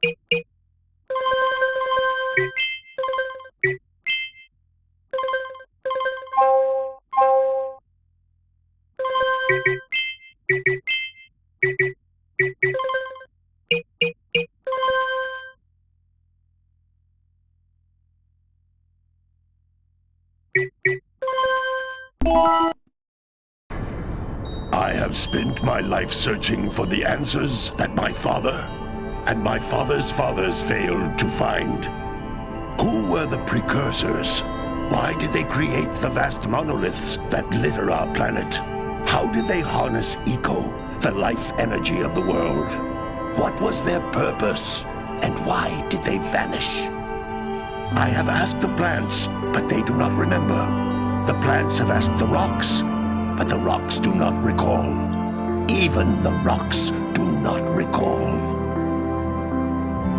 I have spent my life searching for the answers that my father and my father's fathers failed to find. Who were the precursors? Why did they create the vast monoliths that litter our planet? How did they harness eco, the life energy of the world? What was their purpose? And why did they vanish? I have asked the plants, but they do not remember. The plants have asked the rocks, but the rocks do not recall. Even the rocks do not recall.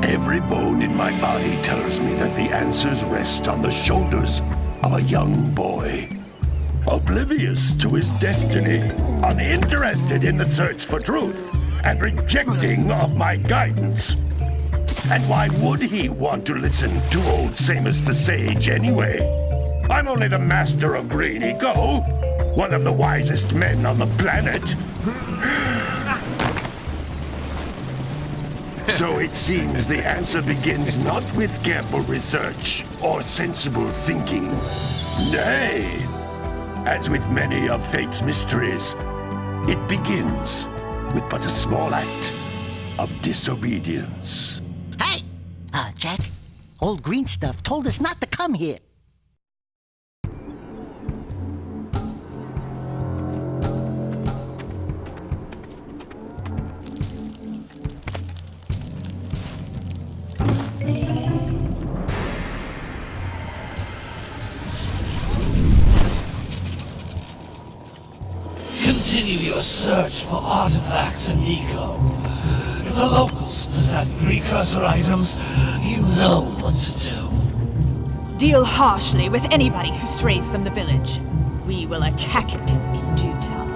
Every bone in my body tells me that the answers rest on the shoulders of a young boy. Oblivious to his destiny, uninterested in the search for truth, and rejecting of my guidance. And why would he want to listen to old Samus the Sage anyway? I'm only the master of green eco, one of the wisest men on the planet. So it seems the answer begins not with careful research or sensible thinking. Nay, as with many of fate's mysteries, it begins with but a small act of disobedience. Hey! Jack, old green stuff told us not to come here. Continue your search for artifacts and eco. If the locals possess precursor items, you know what to do. Deal harshly with anybody who strays from the village. We will attack it in due time.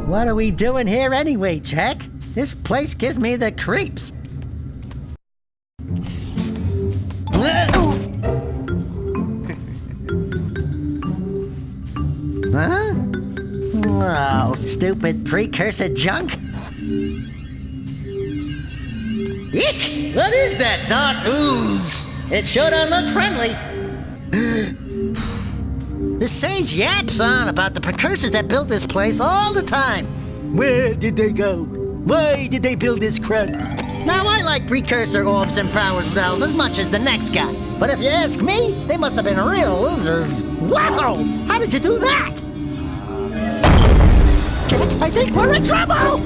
What are we doing here anyway, Jack? This place gives me the creeps. Huh? Oh, stupid precursor junk. Eek! What is that dark ooze? It sure don't look friendly. The sage yaps on about the precursors that built this place all the time. Where did they go? Why did they build this crud? Now, I like precursor orbs and power cells as much as the next guy. But if you ask me, they must have been real losers. Wow! How did you do that? Jack, I think we're in trouble!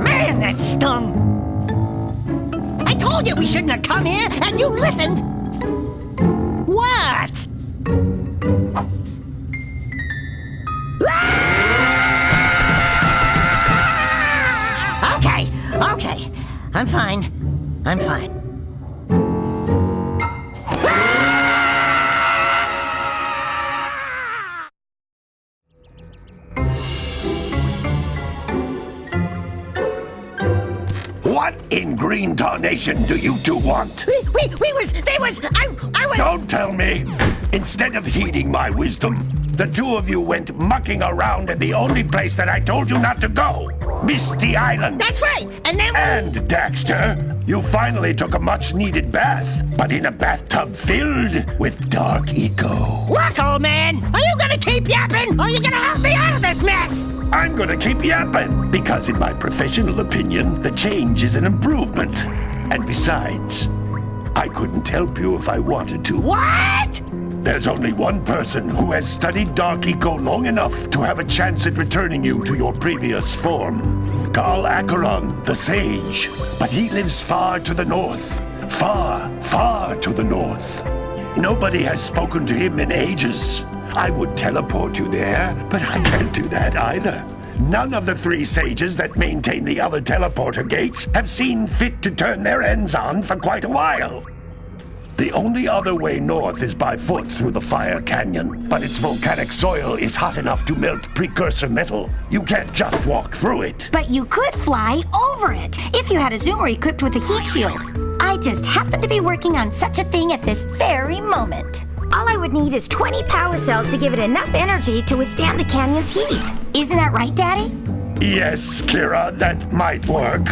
Man, that stung! I told you we shouldn't have come here, and you listened! What? Okay. I'm fine. What in green tarnation do you two want? I was... Don't tell me! Instead of heeding my wisdom, the two of you went mucking around in the only place that I told you not to go! Misty Island! That's right! And then... And, Daxter, you finally took a much-needed bath, but in a bathtub filled with dark eco. Look, old man! Are you gonna keep yapping, or are you gonna help me out of this mess? I'm gonna keep yapping, because in my professional opinion, the change is an improvement. And besides, I couldn't help you if I wanted to. What? There's only one person who has studied Dark Eco long enough to have a chance at returning you to your previous form. Carl Acheron, the Sage. But he lives far to the north. Far, far to the north. Nobody has spoken to him in ages. I would teleport you there, but I can't do that either. None of the 3 sages that maintain the other teleporter gates have seen fit to turn their ends on for quite a while. The only other way north is by foot through the Fire Canyon, but its volcanic soil is hot enough to melt precursor metal. You can't just walk through it. But you could fly over it if you had a zoomer equipped with a heat shield. I just happen to be working on such a thing at this very moment. All I would need is 20 power cells to give it enough energy to withstand the canyon's heat. Isn't that right, Daddy? Yes, Kira, that might work.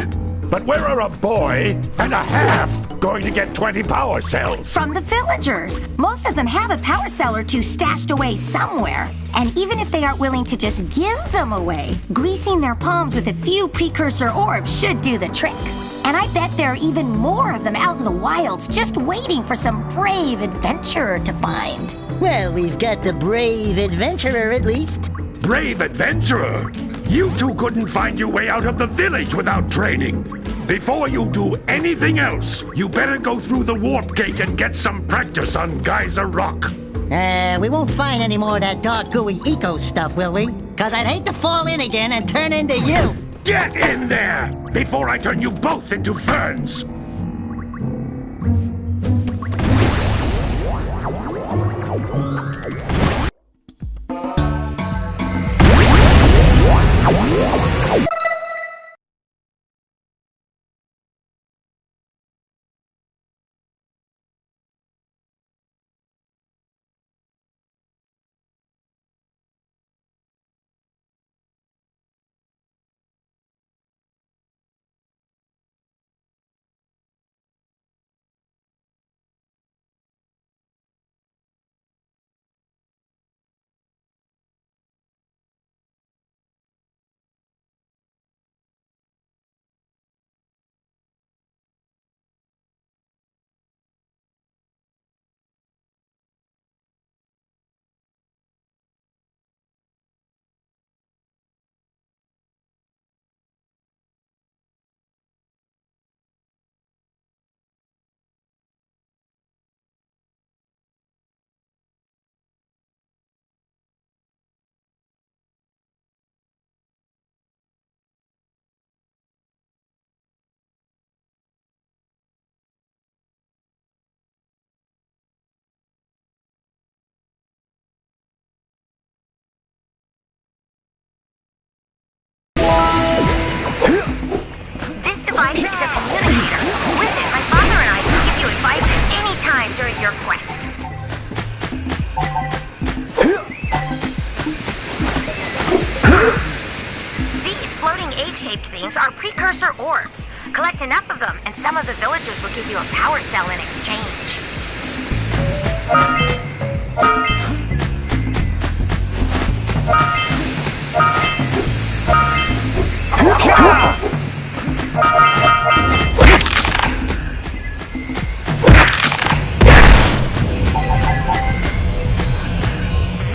But where are a boy and a half going to get 20 power cells? From the villagers. Most of them have a power cell or 2 stashed away somewhere. And even if they aren't willing to just give them away, greasing their palms with a few precursor orbs should do the trick. And I bet there are even more of them out in the wilds just waiting for some brave adventurer to find. Well, we've got the brave adventurer at least. Brave adventurer? You two couldn't find your way out of the village without training. Before you do anything else, you better go through the warp gate and get some practice on Geyser Rock. We won't find any more of that dark gooey eco stuff, will we? 'Cause I'd hate to fall in again and turn into you. Get in there before I turn you both into ferns. This device is a communicator. With it, my father and I can give you advice at any time during your quest. These floating egg-shaped things are precursor orbs. Collect enough of them, and some of the villagers will give you a power cell in exchange.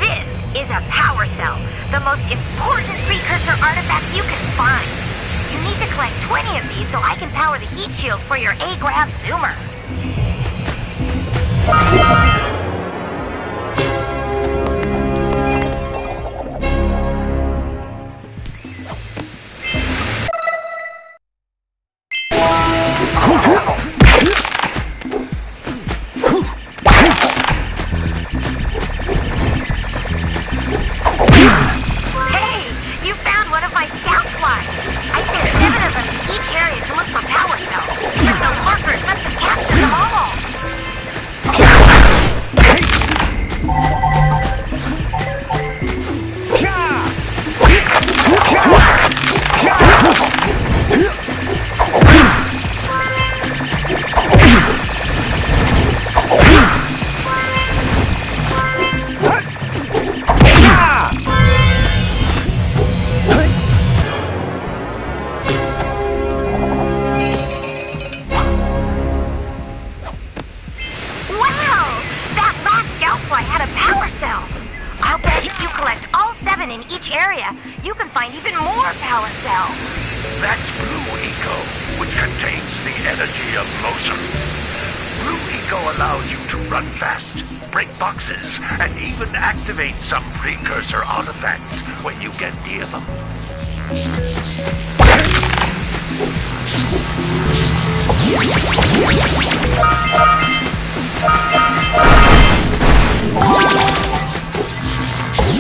This is a power cell, the most important precursor artifact you can find. You need to collect 20 of these so I can power the heat shield for your A-Grab zoomer. You can find even more power cells. That's Blue Eco, which contains the energy of motion. Blue Eco allows you to run fast, break boxes, and even activate some precursor artifacts when you get near them.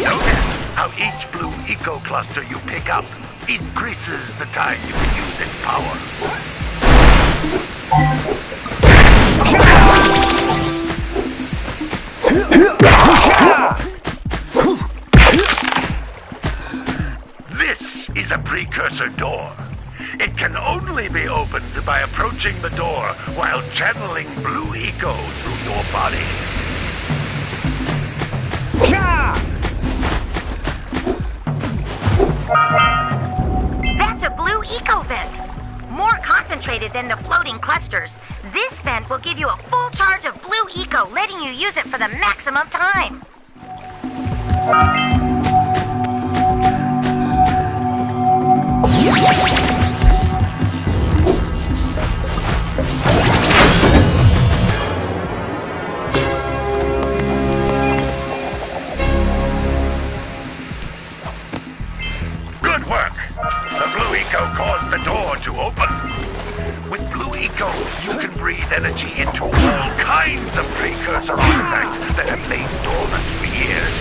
Notice how each blue eco-cluster you pick up increases the time you can use its power. This is a precursor door. It can only be opened by approaching the door while channeling blue eco through your body. That's a blue eco vent. More concentrated than the floating clusters. This vent will give you a full charge of blue eco, letting you use it for the maximum time. Good work! The blue eco caused the door to open. With blue eco, you can breathe energy into all kinds of precursor artifacts that have lain dormant for years.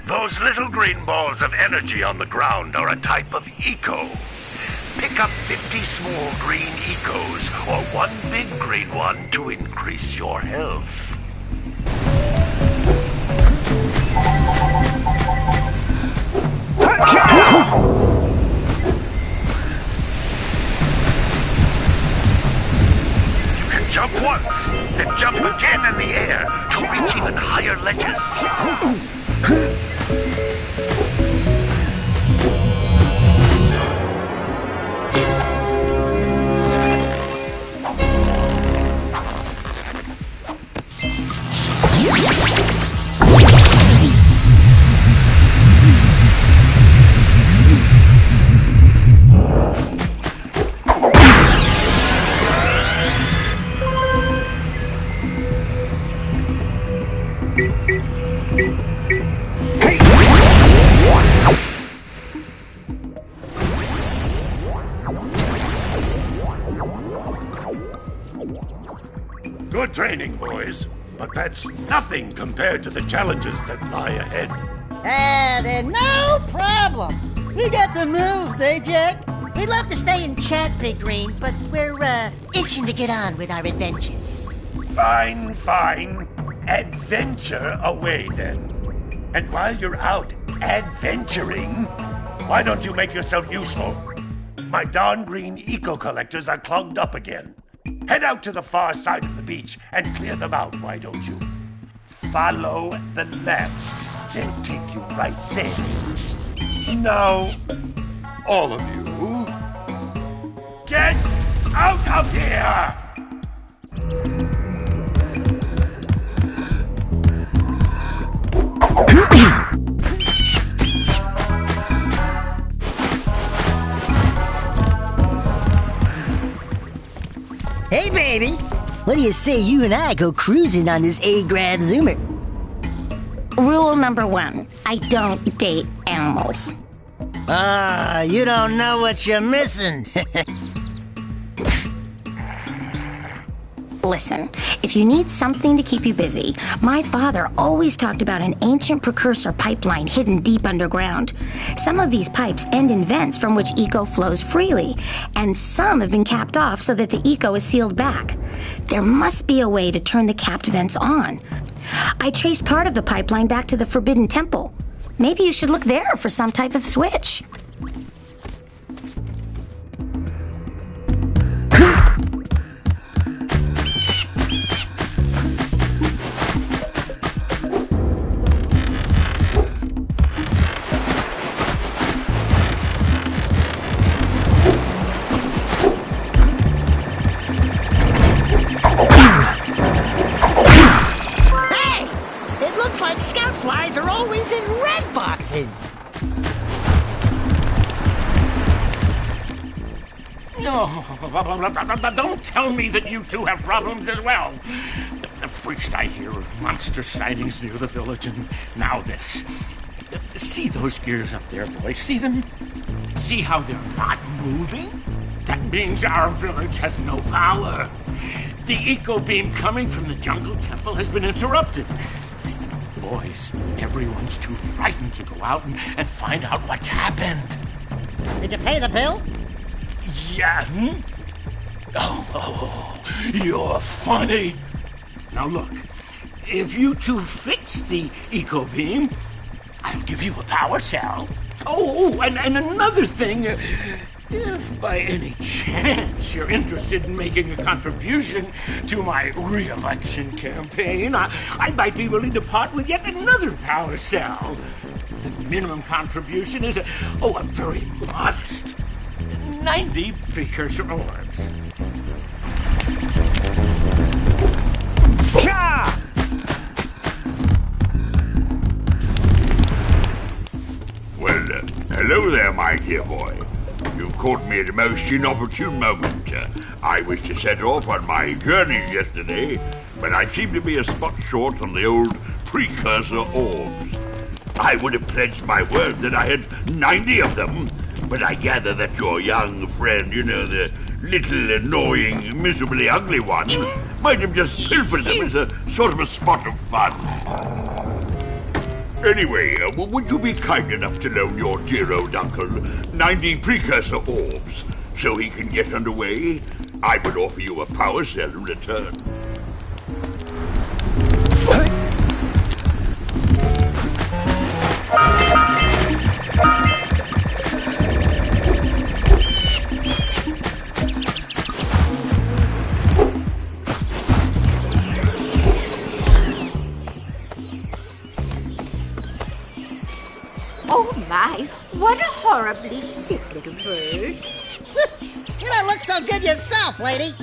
Those little green balls of energy on the ground are a type of eco. Pick up 50 small green ecos or one big green one to increase your health. You can jump once, then jump again in the air to reach even higher ledges. Good training, boys, but that's nothing compared to the challenges that lie ahead. Then no problem. We got the moves, eh, Jack? We'd love to stay and chat, Big Green, but we're, itching to get on with our adventures. Fine, fine. Adventure away, then. And while you're out adventuring, why don't you make yourself useful? My darn green eco-collectors are clogged up again. Head out to the far side of the beach and clear them out, why don't you? Follow the lamps. They'll take you right there. Now, all of you, get out of here! Hey, baby. What do you say you and I go cruising on this A-Grad Zoomer? Rule number 1, I don't date animals. You don't know what you're missing. Listen, if you need something to keep you busy, my father always talked about an ancient precursor pipeline hidden deep underground. Some of these pipes end in vents from which eco flows freely, and some have been capped off so that the eco is sealed back. There must be a way to turn the capped vents on. I traced part of the pipeline back to the Forbidden Temple. Maybe you should look there for some type of switch. Hey! It looks like scout flies are always in red boxes. No, don't tell me that you two have problems as well. First I hear of monster sightings near the village, and now this. See those gears up there, boys? See them? See how they're not moving? That means our village has no power. The eco beam coming from the jungle temple has been interrupted. Boys, everyone's too frightened to go out and find out what's happened. Did you pay the bill? Yeah. Oh, you're funny. Now look, if you two fix the eco beam, I'll give you a power cell. Oh, and another thing, if by any chance you're interested in making a contribution to my re-election campaign, I might be willing to part with yet another power cell. The minimum contribution is a very modest 90 precursor orbs. Well, hello there, my dear boy. You've caught me at a most inopportune moment. I was to set off on my journeys yesterday, but I seem to be a spot short on the old precursor orbs. I would have pledged my word that I had 90 of them, but I gather that your young friend, the little annoying, miserably ugly one, might have just pilfered them as a sort of a spot of fun. Anyway, would you be kind enough to loan your dear old uncle 90 precursor orbs so he can get underway? I would offer you a power cell in return. Oh my, what a horribly sick little bird. You don't look so good yourself, lady.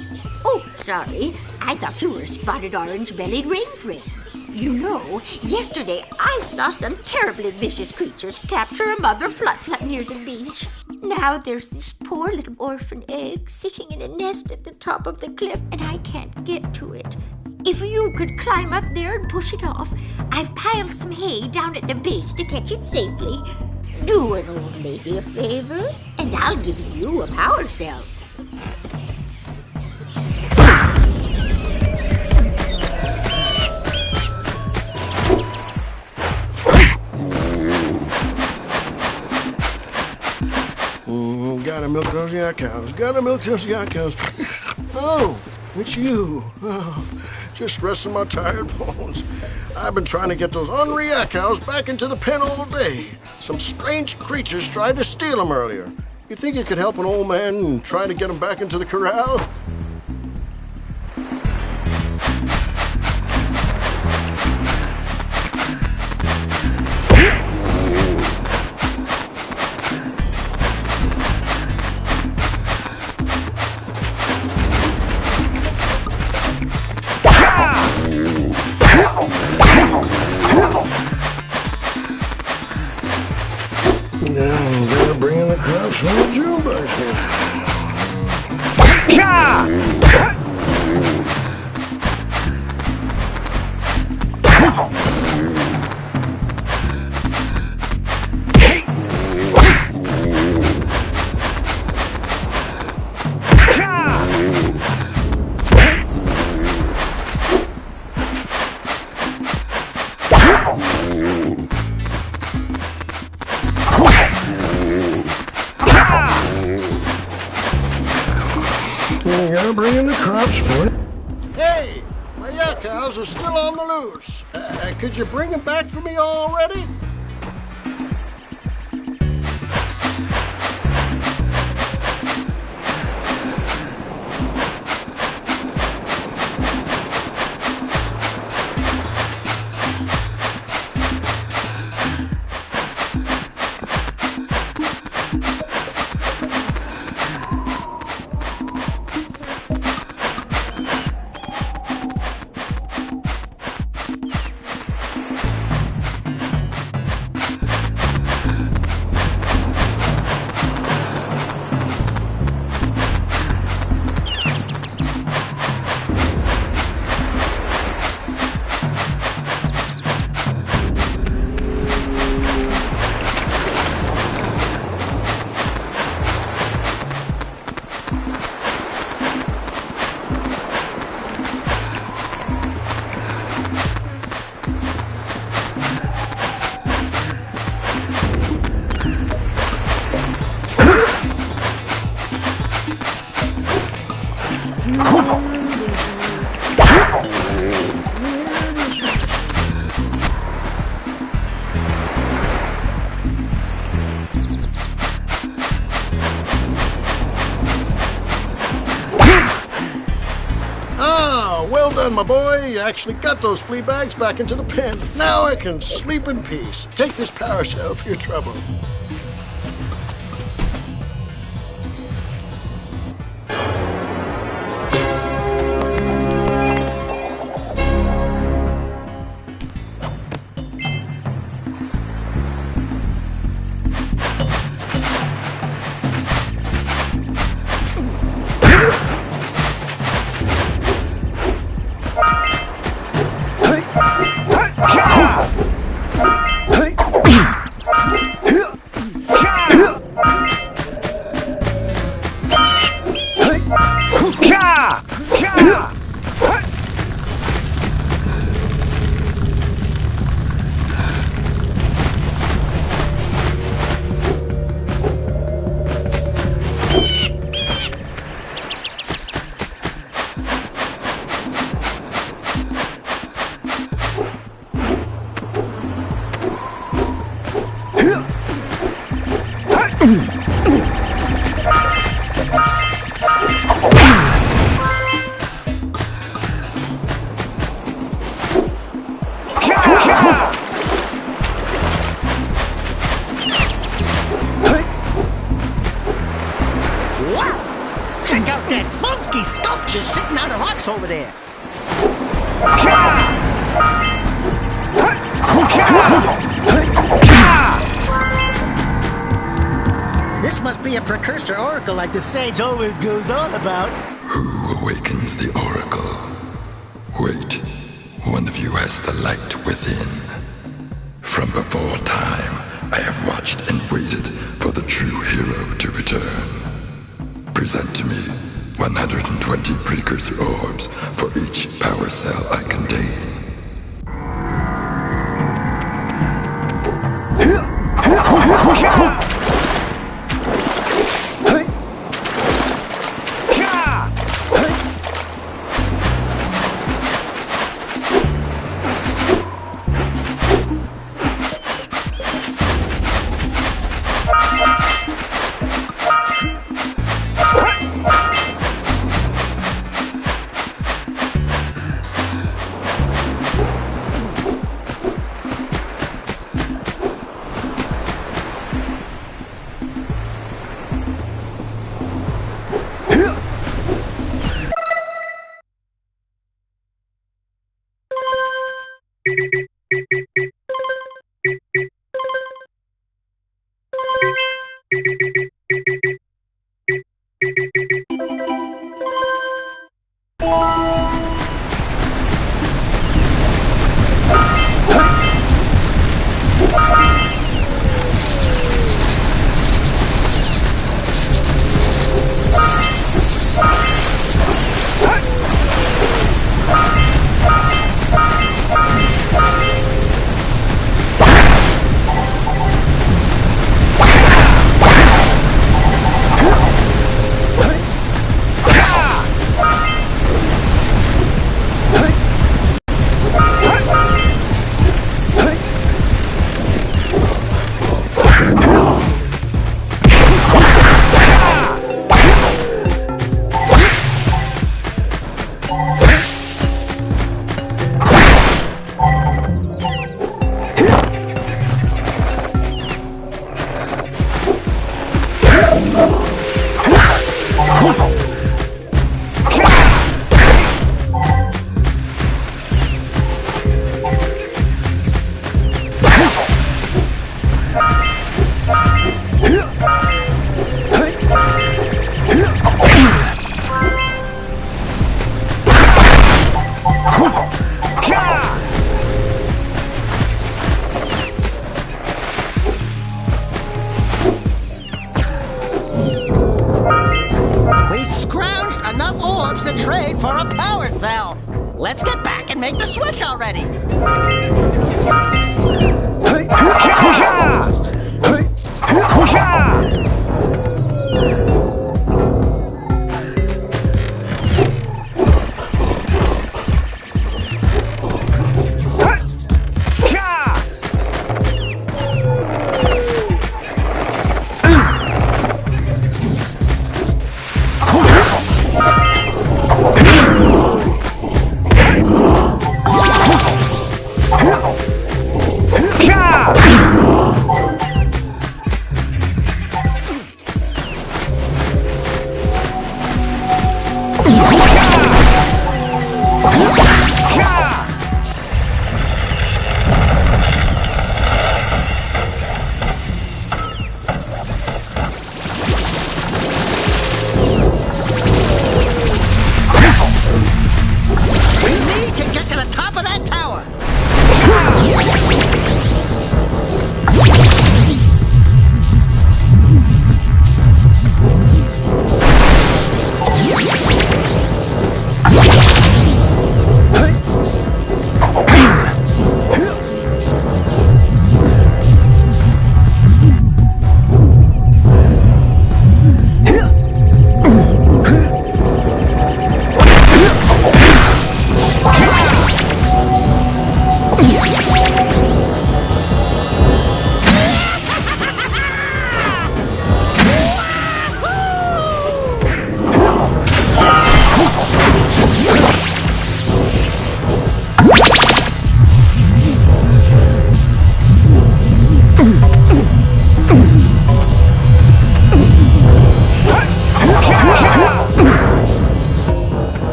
Oh, sorry. I thought you were a spotted orange-bellied rainframe. You know, yesterday I saw some terribly vicious creatures capture a mother flut-flut near the beach. Now there's this poor little orphan egg sitting in a nest at the top of the cliff, and I can't get to it. If you could climb up there and push it off, I've piled some hay down at the base to catch it safely. Do an old lady a favor, and I'll give you a power cell. Gotta milk those yak cows. Gotta milk those yak cows. Oh, it's you. Oh, just resting my tired bones. I've been trying to get those ornery yak cows back into the pen all day. Some strange creatures tried to steal them earlier. You think you could help an old man and try to get them back into the corral? Now, gotta bring in the crops from the June basket. You gotta bring in the crops for it. Hey, my yak cows are still on the loose. Could you bring them back for me already? Ah, well done, my boy. You actually got those flea bags back into the pen. Now I can sleep in peace. Take this power cell for your trouble. Check out that funky sculpture sitting on the rocks over there. This must be a precursor oracle like the sage always goes on about. Who awakens the oracle? Wait, one of you has the light within. From before time, I have watched and waited for the true hero to return. Present to me 120 precursor orbs for each power cell I contain. Let's get back and make the switch already.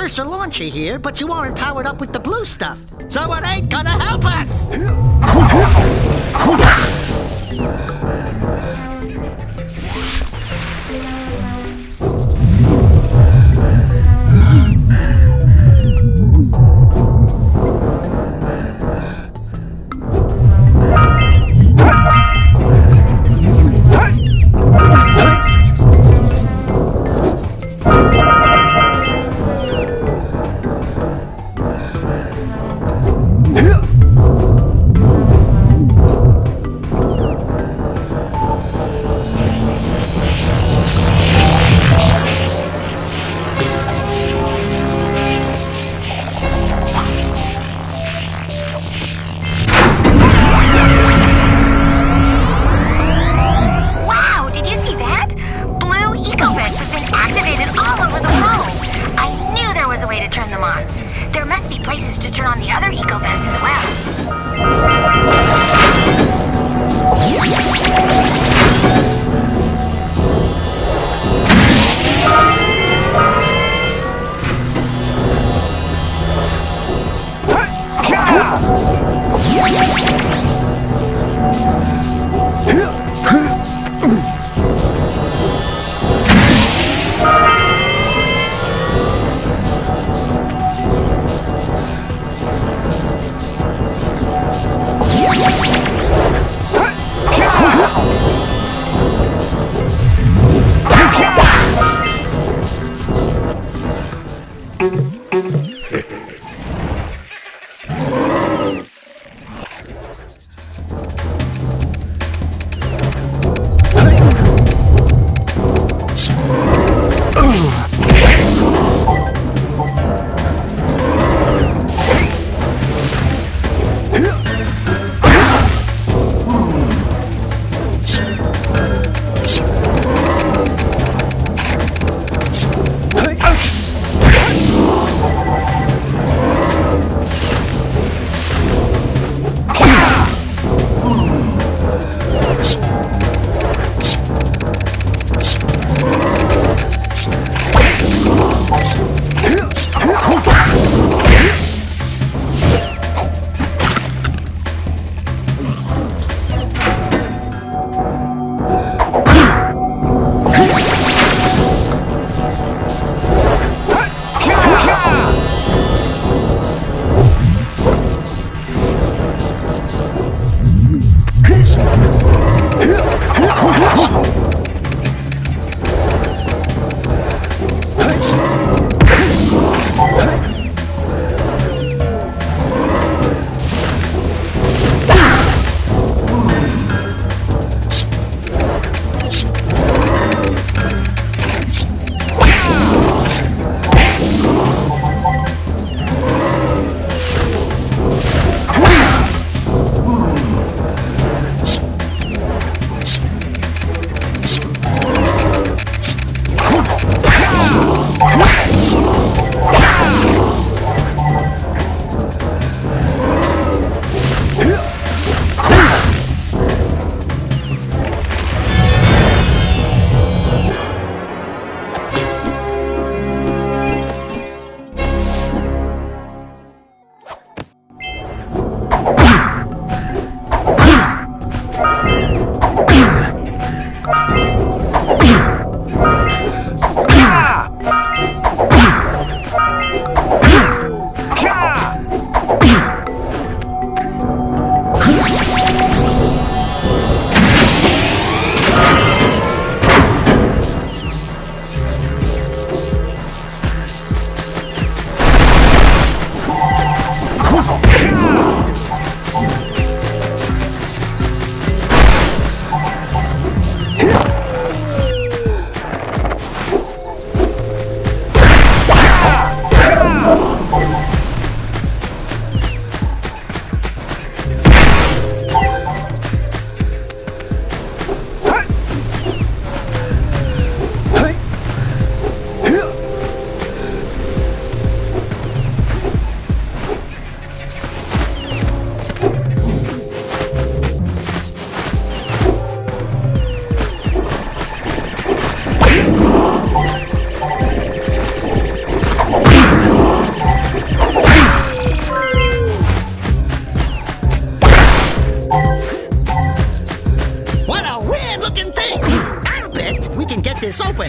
precursor launcher here, but you aren't powered up with the blue stuff. So it ain't gonna help us!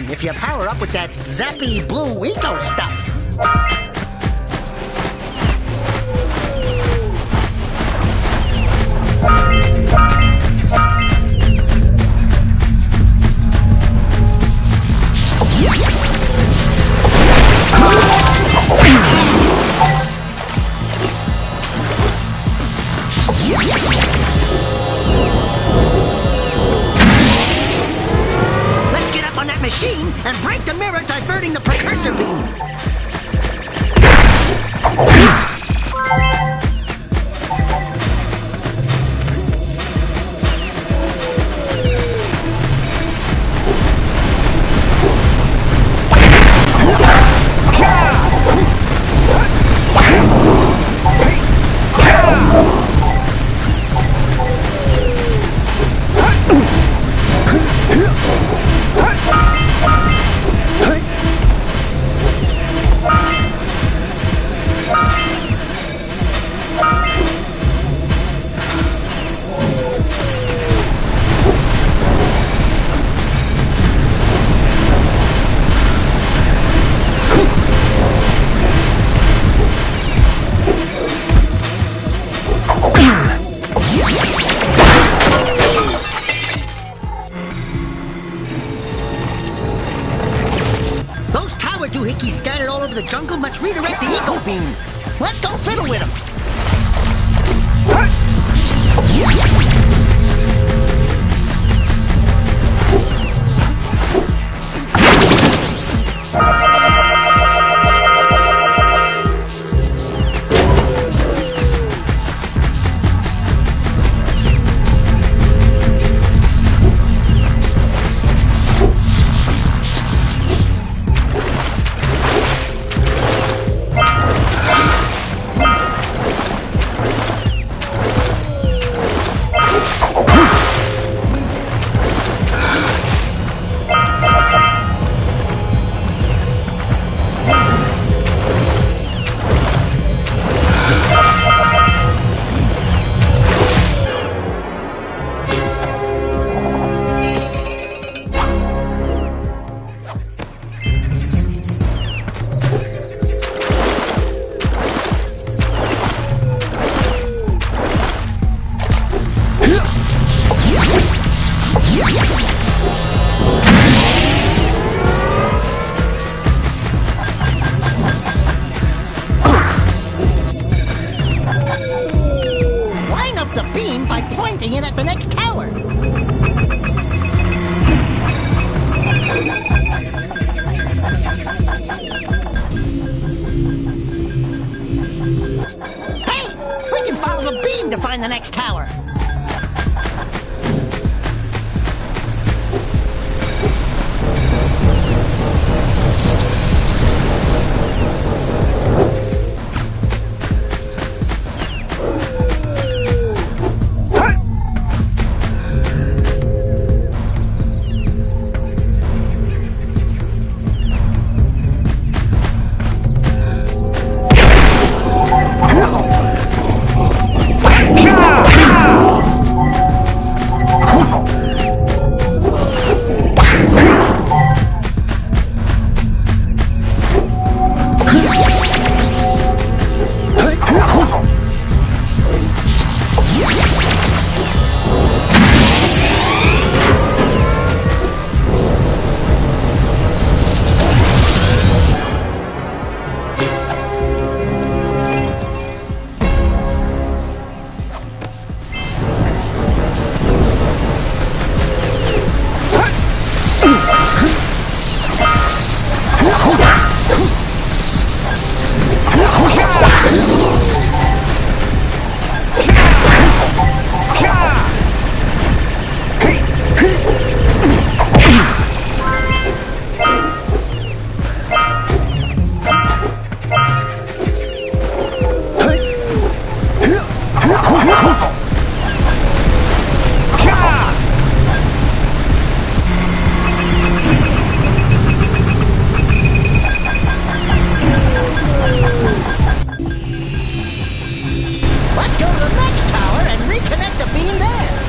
happen if you power up with that zappy blue eco stuff. Let's get up on that machine and break the mirror diverting the precursor beam. Those tower doohickeys scattered all over the jungle must redirect the eco beam. Let's go fiddle with them. Line up the beam by pointing it at the next tower. Hey, we can follow the beam to find the next tower. there.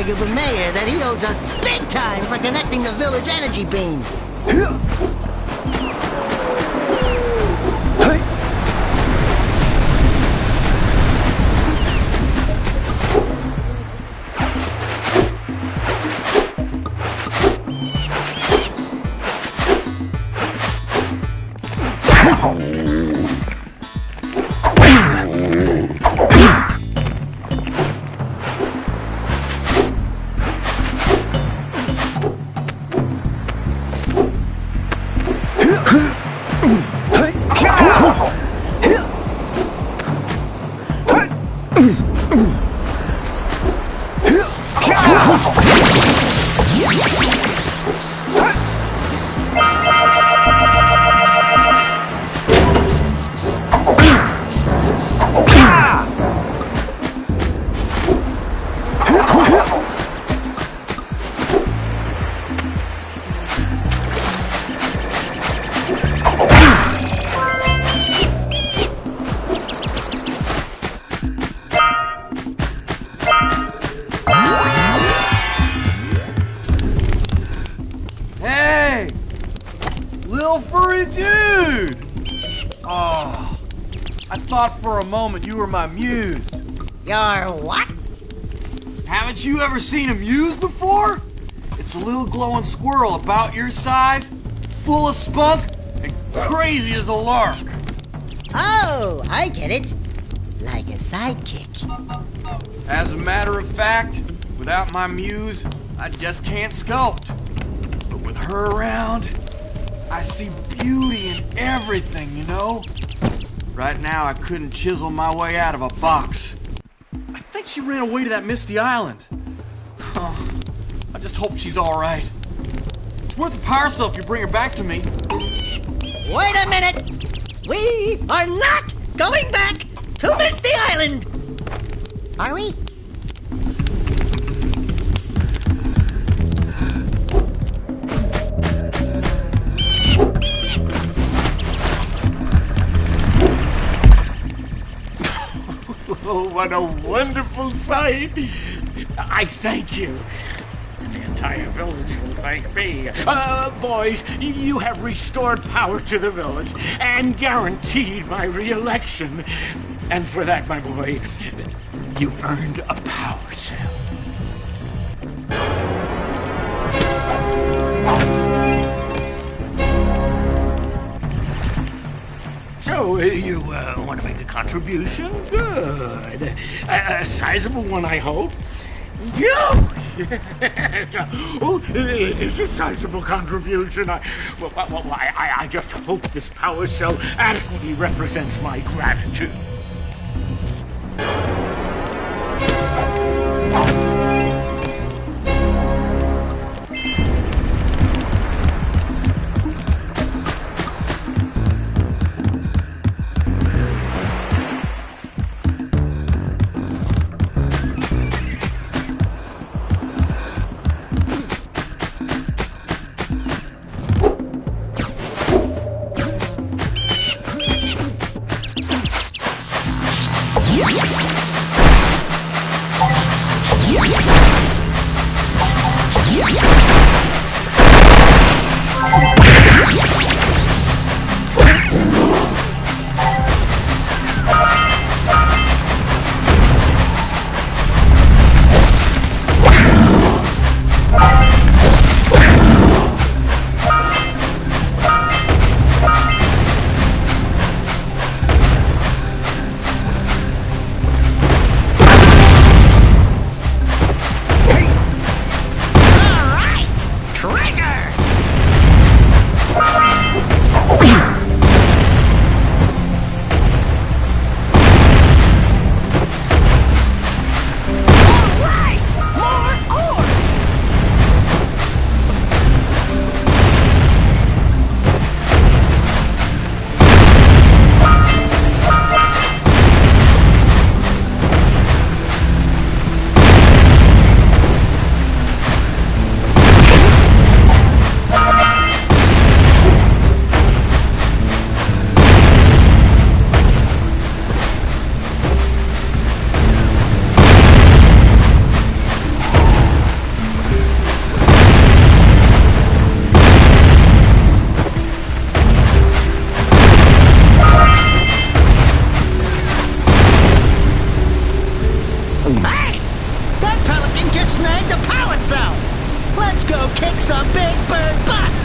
douchebag of a mayor that he owes us big time for connecting the village energy beam. For a moment, you were my muse. Your what? Haven't you ever seen a muse before? It's a little glowing squirrel about your size, full of spunk, and crazy as a lark. Oh, I get it. Like a sidekick. As a matter of fact, without my muse, I just can't sculpt. But with her around, I see beauty in everything, you know? Right now, I couldn't chisel my way out of a box. I think she ran away to that misty island. Oh, I just hope she's all right. It's worth a power cell if you bring her back to me. Wait a minute! We are not going back to Misty Island! Are we? Oh, what a wonderful sight! I thank you. And the entire village will thank me. Boys, you have restored power to the village and guaranteed my re-election. And for that, my boy, you've earned a power cell. So, you want to make a contribution? Good. A sizable one, I hope. You! Oh, it's a sizable contribution. I just hope this power cell adequately represents my gratitude. Treasure! go kick some big bird butt!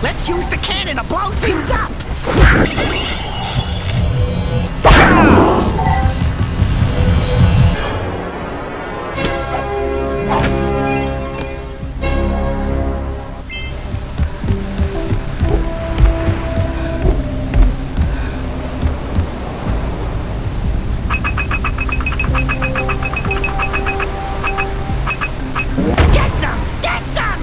Let's use the cannon to blow things up! Get some! Get some!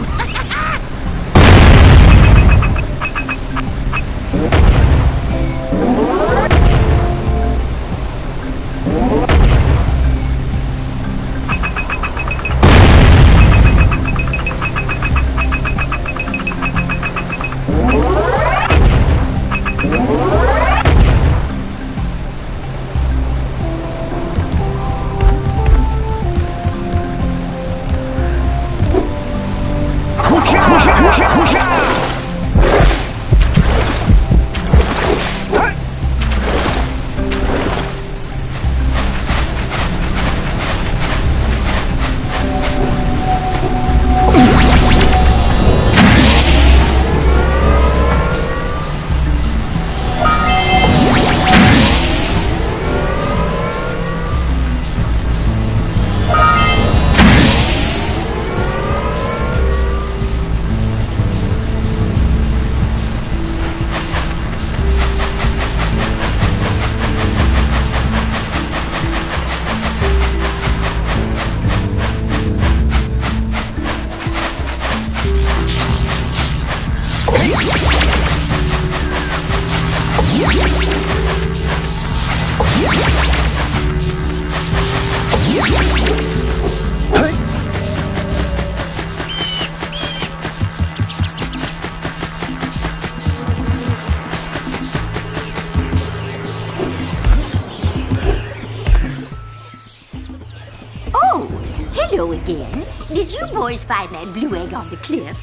Oh, hello again. Did you boys find that blue egg on the cliff?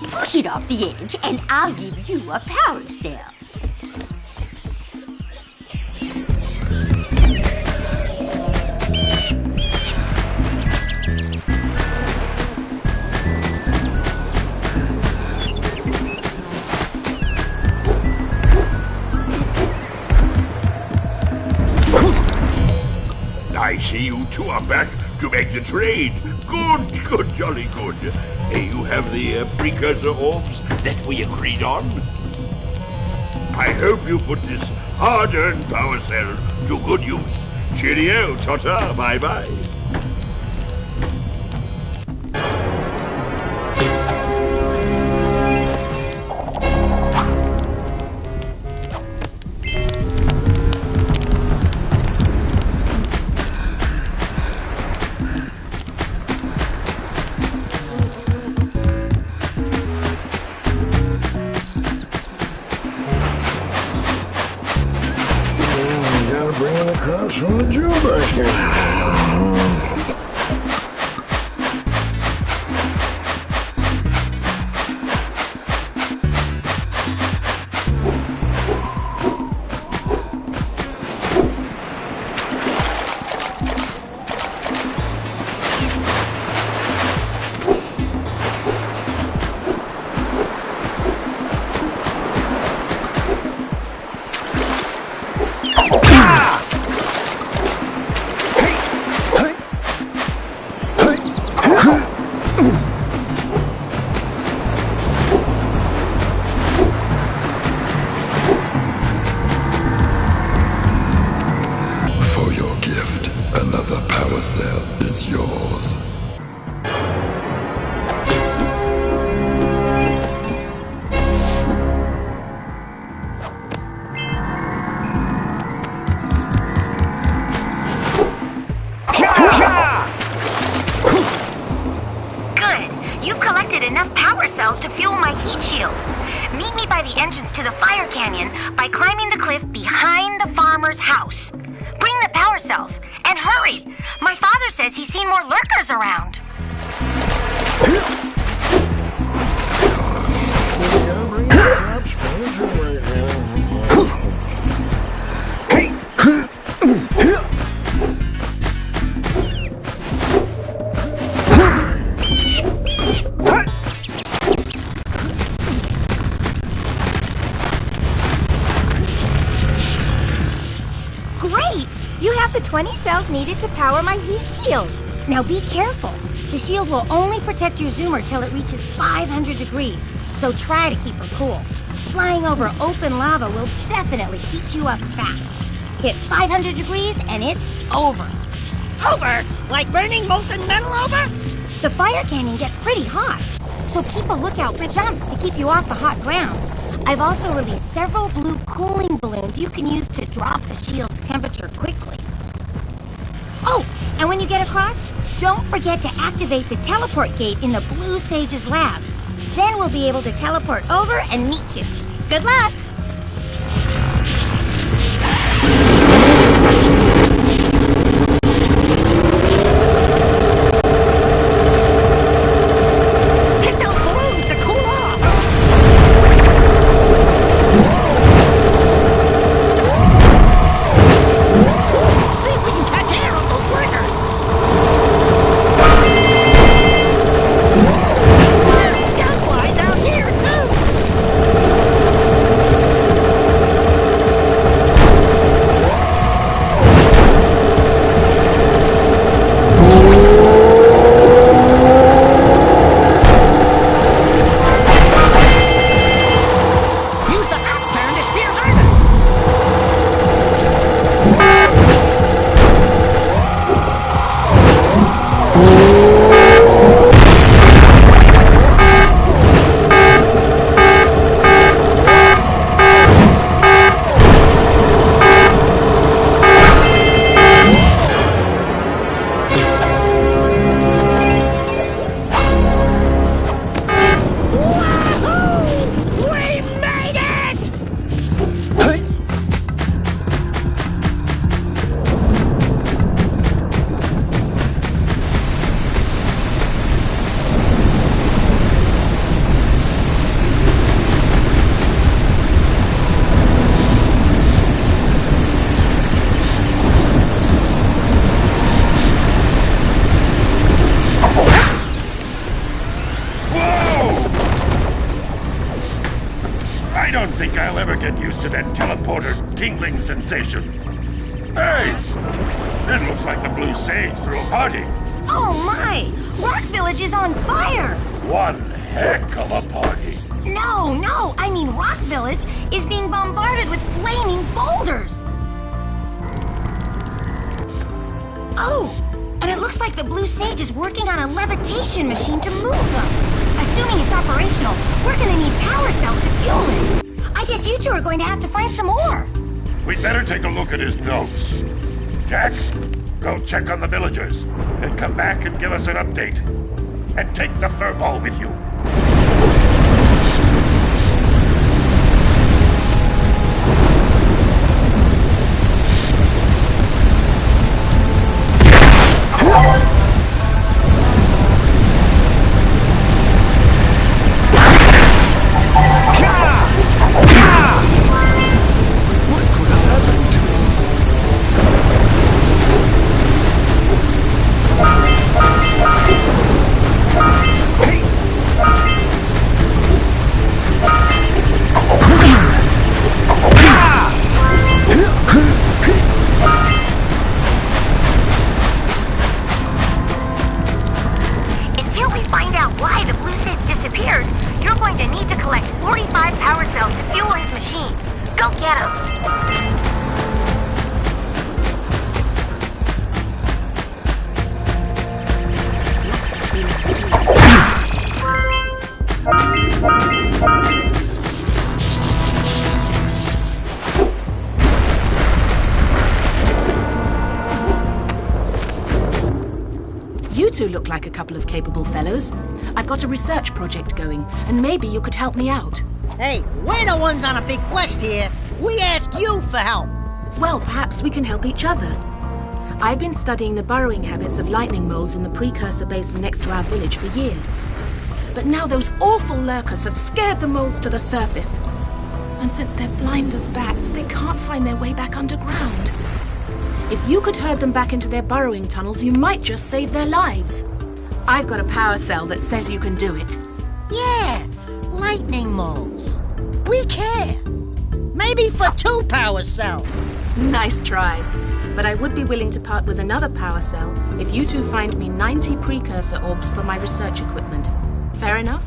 Push it off the edge, and I'll give you a power cell. I see you two are back to make the trade. Good, good, jolly good. You have the precursor orbs that we agreed on? I hope you put this hard-earned power cell to good use. Cheerio, ta-ta, bye-bye. Gotta bring in the cops from the jailbreak. power cell is yours. Good. You've collected enough power cells to fuel my heat shield. Meet me by the entrance to the fire canyon by climbing the cliff behind the farmer's house. Bring the power cells, and hurry! My father says he's seen more lurkers around. Great! You have the 20 cells needed to power my heat shield. Now be careful. The shield will only protect your zoomer till it reaches 500 degrees, so try to keep her cool. Flying over open lava will definitely heat you up fast. Hit 500 degrees and it's over. Over? Like burning molten metal over? The fire canyon gets pretty hot, so keep a lookout for jumps to keep you off the hot ground. I've also released several blue cooling balloons you can use to drop the shield's temperature quickly. Oh, and when you get across, don't forget to activate the teleport gate in the Blue Sage's lab. Then we'll be able to teleport over and meet you. Good luck! Hit those balloons to cool off! See if we can catch air on those lurkers! There's scout flies out here, too! Use the upturn to steer harder! Wahoo! We made it! I don't think I'll ever get used to that teleporter tingling sensation. Hey! It looks like the Blue Sage threw a party. Oh my! Rock Village is on fire! One heck of a party. No, I mean Rock Village is being bombarded with flaming boulders! Oh, and it looks like the Blue Sage is working on a levitation machine to move them. Assuming it's operational, we're gonna need power cells to fuel it. I guess you two are going to have to find some more. We'd better take a look at his notes. Jack, go check on the villagers, and come back and give us an update. And take the furball with you. What could have happened to him? Hey! two look like a couple of capable fellows. I've got a research project going, and maybe you could help me out. Hey, we're the ones on a big quest here. We ask you for help. Well, perhaps we can help each other. I've been studying the burrowing habits of lightning moles in the precursor basin next to our village for years. But now those awful lurkers have scared the moles to the surface. And since they're blind as bats, they can't find their way back underground. If you could herd them back into their burrowing tunnels, you might just save their lives. I've got a power cell that says you can do it. Yeah, lightning moles. We care. Maybe for 2 power cells. Nice try. But I would be willing to part with another power cell if you two find me 90 precursor orbs for my research equipment. Fair enough?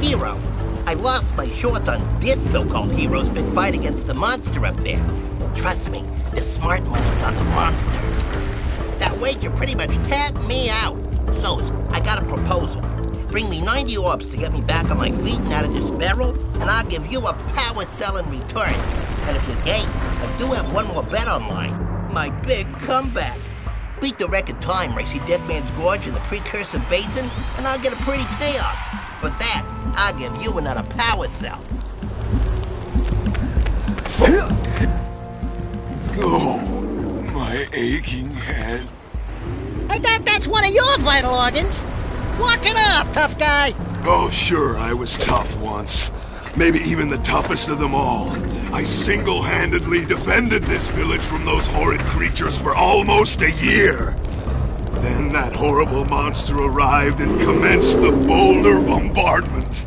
Hero. I lost my short on this so-called hero's big fight against the monster up there. Trust me, the smart move is on the monster. That wager pretty much tapped me out. So, I got a proposal. Bring me 90 orbs to get me back on my feet and out of this barrel, and I'll give you a power cell in return. And if you're game, I do have one more bet online. My big comeback. Beat the record time where I see Dead Man's Gorge in the precursor basin, and I'll get a pretty payoff. For that, I'll give you another power cell. Oh, my aching head. I thought that's one of your vital organs. Walk it off, tough guy. Oh, sure, I was tough once. Maybe even the toughest of them all. I single-handedly defended this village from those horrid creatures for almost a year. Then that horrible monster arrived and commenced the boulder bombardment.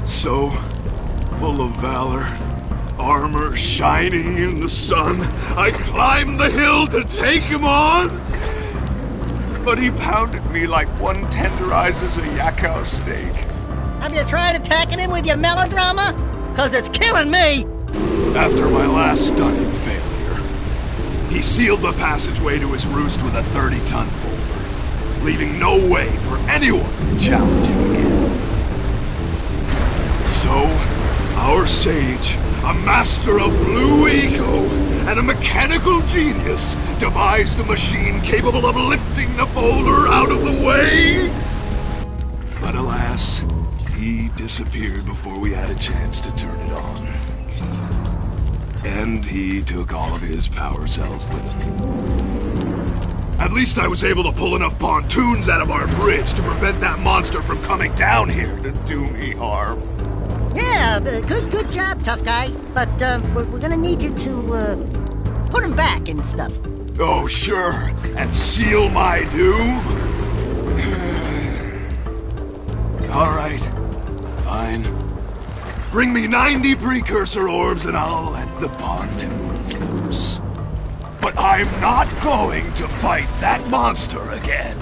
So, full of valor, armor shining in the sun, I climbed the hill to take him on. But he pounded me like one tenderizes a yakao steak. Have you tried attacking him with your melodrama? 'Cause it's killing me. After my last stunning failure, he sealed the passageway to his roost with a 30-ton boulder, leaving no way for anyone to challenge him again. So, our sage, a master of blue eco and a mechanical genius, devised a machine capable of lifting the boulder out of the way. But alas, he disappeared before we had a chance to turn it on. And he took all of his power cells with him. At least I was able to pull enough pontoons out of our bridge to prevent that monster from coming down here to do me harm. Yeah, good job, tough guy. But we're gonna need you to put him back and stuff. Oh, sure. And seal my doom? All right. Fine. Bring me 90 precursor orbs and I'll let the pontoons loose. But I'm not going to fight that monster again.